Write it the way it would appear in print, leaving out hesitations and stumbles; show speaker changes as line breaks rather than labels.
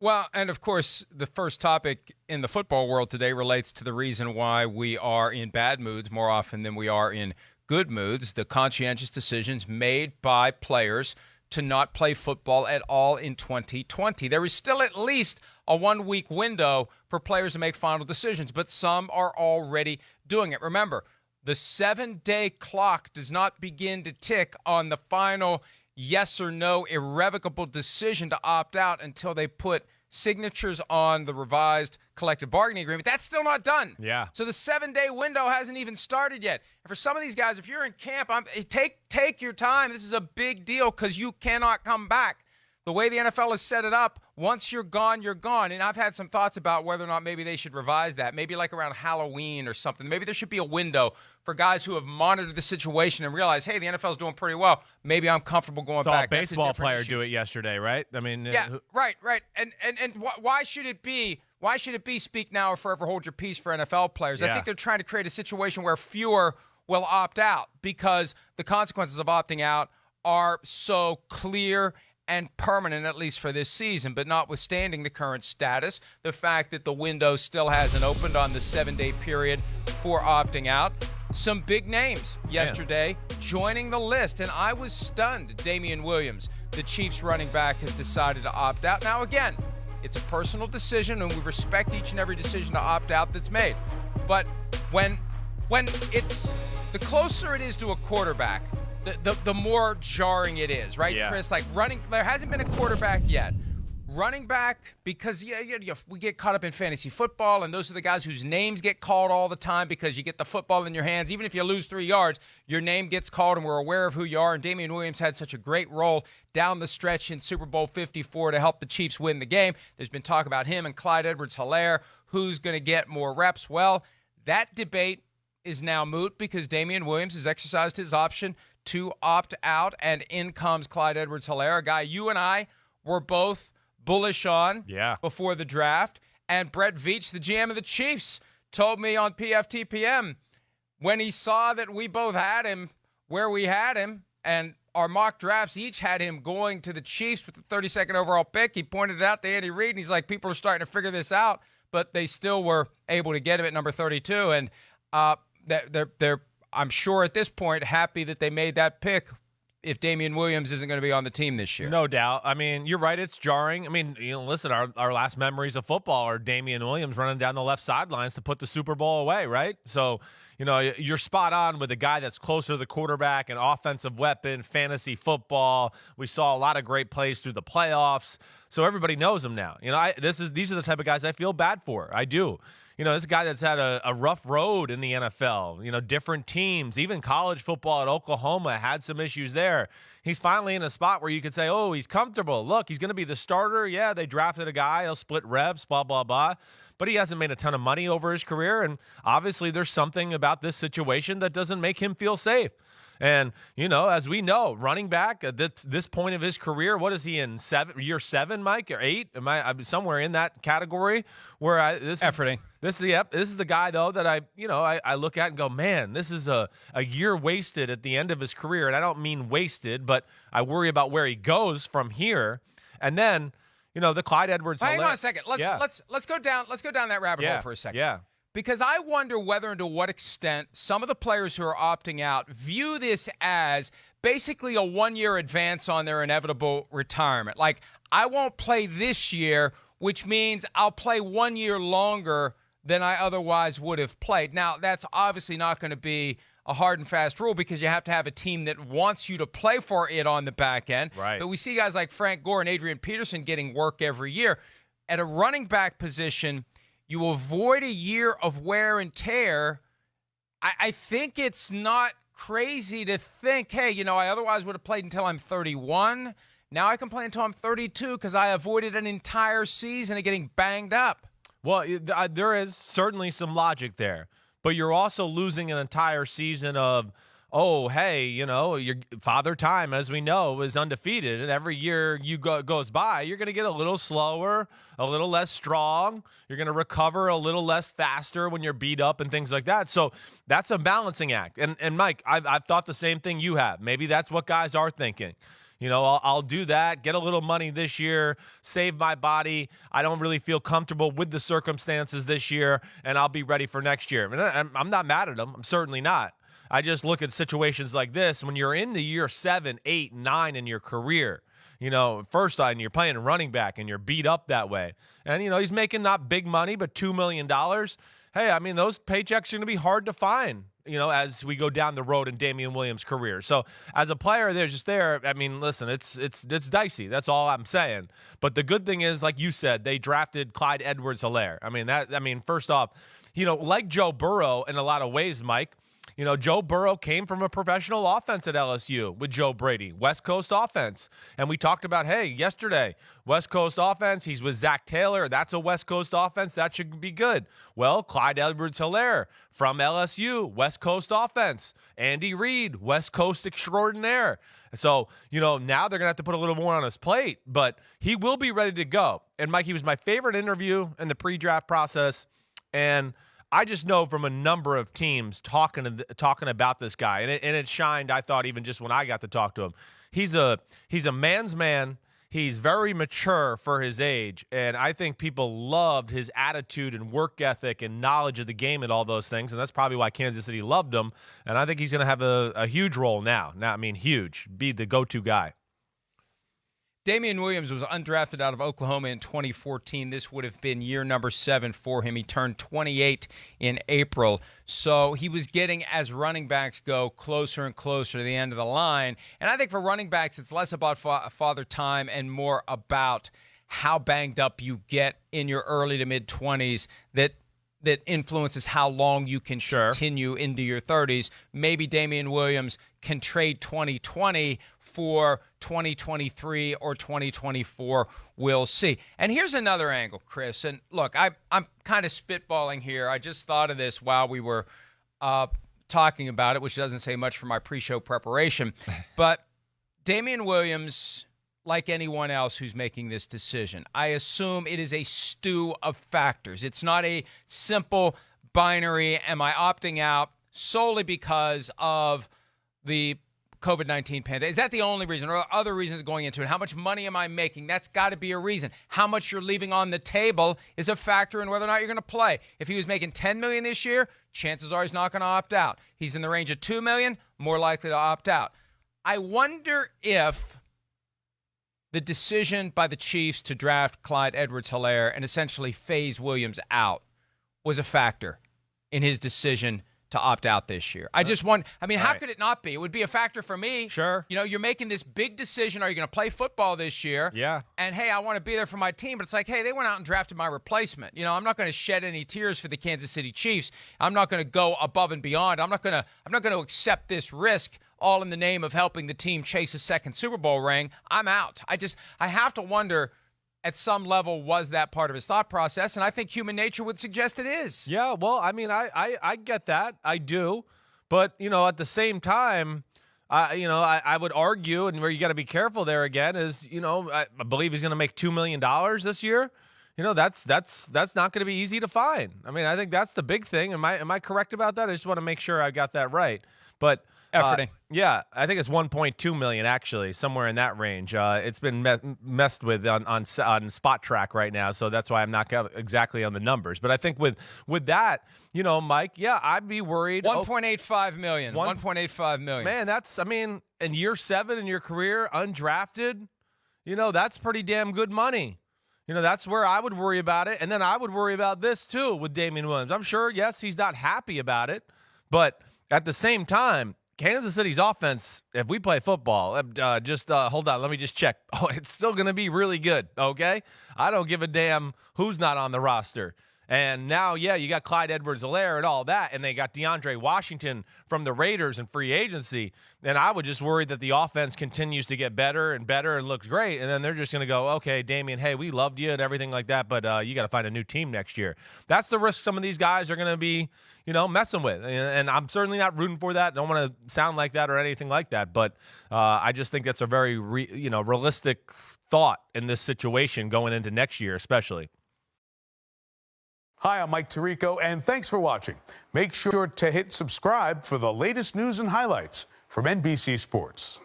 Well, and of course, the first topic in the football world today relates to the reason why we are in bad moods more often than we are in good moods, the conscientious decisions made by players to not play football at all in 2020. There is still at least a 1-week window for players to make final decisions, but some are already doing it. Remember, the 7-day clock does not begin to tick on the final yes or no irrevocable decision to opt out until they put signatures on the revised collective bargaining agreement. That's still not done.
Yeah.
So the 7-day window hasn't even started yet. And for some of these guys, if you're in camp, take your time. This is a big deal because you cannot come back. The way the NFL has set it up, once you're gone, you're gone. And I've had some thoughts about whether or not maybe they should revise that, maybe like around Halloween or something. Maybe there should be a window for guys who have monitored the situation and realize, hey, the NFL is doing pretty well. Maybe I'm comfortable going back.
Saw a baseball player do it yesterday, right? I mean,
yeah, right. And why should it be? Why should it be speak now or forever hold your peace for NFL players?
Yeah.
I think they're trying to create a situation where fewer will opt out because the consequences of opting out are so clear and permanent, at least for this season. But notwithstanding the current status, the fact that the window still hasn't opened on the 7-day period for opting out, some big names yesterday joining the list, and I was stunned. Damien Williams, the Chiefs running back, has decided to opt out. Now, again, it's a personal decision, and we respect each and every decision to opt out that's made. But when it's the closer it is to a quarterback, the more jarring it is, right,
yeah.
Chris? Like there hasn't been a quarterback yet. Running back, because we get caught up in fantasy football, and those are the guys whose names get called all the time because you get the football in your hands. Even if you lose 3 yards, your name gets called, and we're aware of who you are. And Damien Williams had such a great role down the stretch in Super Bowl 54 to help the Chiefs win the game. There's been talk about him and Clyde Edwards-Helaire, who's going to get more reps. Well, that debate is now moot because Damien Williams has exercised his option to opt out, and in comes Clyde Edwards-Helaire, a guy you and I were both bullish on before the draft. And Brett Veach, the GM of the Chiefs, told me on PFTPM when he saw that we both had him where we had him, and our mock drafts each had him going to the Chiefs with the 32nd overall pick, he pointed it out to Andy Reid, and he's like, people are starting to figure this out, but they still were able to get him at number 32. And they're I'm sure at this point happy that they made that pick if Damien Williams isn't going to be on the team this year.
No doubt. I mean, you're right. It's jarring. I mean, listen, our last memories of football are Damien Williams running down the left sidelines to put the Super Bowl away, right? So, you're spot on with a guy that's closer to the quarterback, an offensive weapon, fantasy football. We saw a lot of great plays through the playoffs. So everybody knows him now. These are the type of guys I feel bad for. I do. This guy that's had a rough road in the NFL, different teams, even college football at Oklahoma had some issues there. He's finally in a spot where you could say, oh, he's comfortable. Look, he's going to be the starter. Yeah, they drafted a guy. He'll split reps, blah, blah, blah. But he hasn't made a ton of money over his career. And obviously there's something about this situation that doesn't make him feel safe. And, as we know, running back at this point of his career, what is he in year 7, Mike, or 8? I'm somewhere in that category where
efforting.
This is the guy, though, that I look at and go, man, this is a year wasted at the end of his career. And I don't mean wasted, but I worry about where he goes from here. And then, the Clyde Edwards-Helaire.
Hang on a second. Let's go down that rabbit hole for a second.
Yeah.
Because I wonder whether and to what extent some of the players who are opting out view this as basically a 1-year advance on their inevitable retirement. Like, I won't play this year, which means I'll play 1 year longer than I otherwise would have played. Now, that's obviously not going to be a hard and fast rule because you have to have a team that wants you to play for it on the back end.
Right.
But we see guys like Frank Gore and Adrian Peterson getting work every year. At a running back position, you avoid a year of wear and tear. I think it's not crazy to think, hey, I otherwise would have played until I'm 31. Now I can play until I'm 32 because I avoided an entire season of getting banged up.
Well, there is certainly some logic there, but you're also losing an entire season of, oh, hey, your Father Time, as we know, is undefeated. And every year goes by, you're going to get a little slower, a little less strong. You're going to recover a little less faster when you're beat up and things like that. So that's a balancing act. And Mike, I've thought the same thing you have. Maybe that's what guys are thinking. I'll do that, get a little money this year, save my body. I don't really feel comfortable with the circumstances this year, and I'll be ready for next year. And I'm not mad at him. I'm certainly not. I just look at situations like this when you're in the year 7, 8, 9 in your career. First time you're playing running back and you're beat up that way. And, he's making not big money, but $2 million. Hey, I mean, those paychecks are going to be hard to find, as we go down the road in Damien Williams' career. So as a player, I mean, listen, it's dicey. That's all I'm saying. But the good thing is, like you said, they drafted Clyde Edwards-Helaire. First off, like Joe Burrow in a lot of ways, Mike, Joe Burrow came from a professional offense at LSU with Joe Brady, West Coast offense. And we talked about, hey, yesterday, West Coast offense, he's with Zach Taylor. That's a West Coast offense. That should be good. Well, Clyde Edwards-Helaire from LSU, West Coast offense. Andy Reid, West Coast extraordinaire. So, now they're going to have to put a little more on his plate, but he will be ready to go. And, Mike, he was my favorite interview in the pre-draft process. And I just know from a number of teams talking about this guy, and it shined, I thought, even just when I got to talk to him. He's a man's man. He's very mature for his age, and I think people loved his attitude and work ethic and knowledge of the game and all those things, and that's probably why Kansas City loved him, and I think he's going to have a huge role now. Huge. Be the go-to guy.
Damien Williams was undrafted out of Oklahoma in 2014. This would have been year number 7 for him. He turned 28 in April. So he was getting, as running backs go, closer and closer to the end of the line. And I think for running backs, it's less about father time and more about how banged up you get in your early to mid-20s that influences how long you can continue into your 30s. Maybe Damien Williams can trade 2020 for 2023 or 2024. We'll see. And here's another angle, Chris. And look, I'm kind of spitballing here. I just thought of this while we were talking about it, which doesn't say much for my pre-show preparation. But Damien Williams, like anyone else who's making this decision, I assume it is a stew of factors. It's not a simple binary, am I opting out solely because of the COVID-19 pandemic? Is that the only reason, or are other reasons going into it? How much money am I making? That's got to be a reason. How much you're leaving on the table is a factor in whether or not you're going to play. If he was making $10 million this year, chances are he's not going to opt out. He's in the range of $2 million, more likely to opt out. I wonder if the decision by the Chiefs to draft Clyde Edwards-Helaire and essentially phase Williams out was a factor in his decision to opt out this year. I just want, how could it not be? It would be a factor for me.
Sure.
You're making this big decision. Are you going to play football this year?
Yeah.
And, hey, I want to be there for my team. But it's like, hey, they went out and drafted my replacement. I'm not going to shed any tears for the Kansas City Chiefs. I'm not going to go above and beyond. I'm not going to accept this risk all in the name of helping the team chase a second Super Bowl ring. I'm out. I have to wonder, at some level, was that part of his thought process? And I think human nature would suggest it is.
Yeah, well, I get that. I do. But, at the same time, I would argue, and where you got to be careful there again is, I believe he's going to make $2 million this year. That's not going to be easy to find. I think that's the big thing. Am I correct about that? I just want to make sure I got that right. But
efforting.
Yeah, I think it's 1.2 million actually, somewhere in that range. It's been messed with on Spot Track right now, so that's why I'm not exactly on the numbers. But I think with that, Mike, yeah, I'd be worried.
1.85 million. 1.85 million.
Man, that's in year 7 in your career, undrafted. That's pretty damn good money. That's where I would worry about it, and then I would worry about this too with Damien Williams. I'm sure, yes, he's not happy about it, but at the same time, Kansas City's offense, if we play football, hold on, let me just check. Oh, it's still going to be really good, okay? I don't give a damn who's not on the roster. And now, yeah, you got Clyde Edwards-Helaire and all that, and they got DeAndre Washington from the Raiders in free agency. And I would just worry that the offense continues to get better and better and looks great, and then they're just going to go, okay, Damien, hey, we loved you and everything like that, but you got to find a new team next year. That's the risk some of these guys are going to be, messing with. And I'm certainly not rooting for that. Don't want to sound like that or anything like that, but I just think that's a very, realistic thought in this situation going into next year especially.
Hi, I'm Mike Tirico, and thanks for watching. Make sure to hit subscribe for the latest news and highlights from NBC Sports.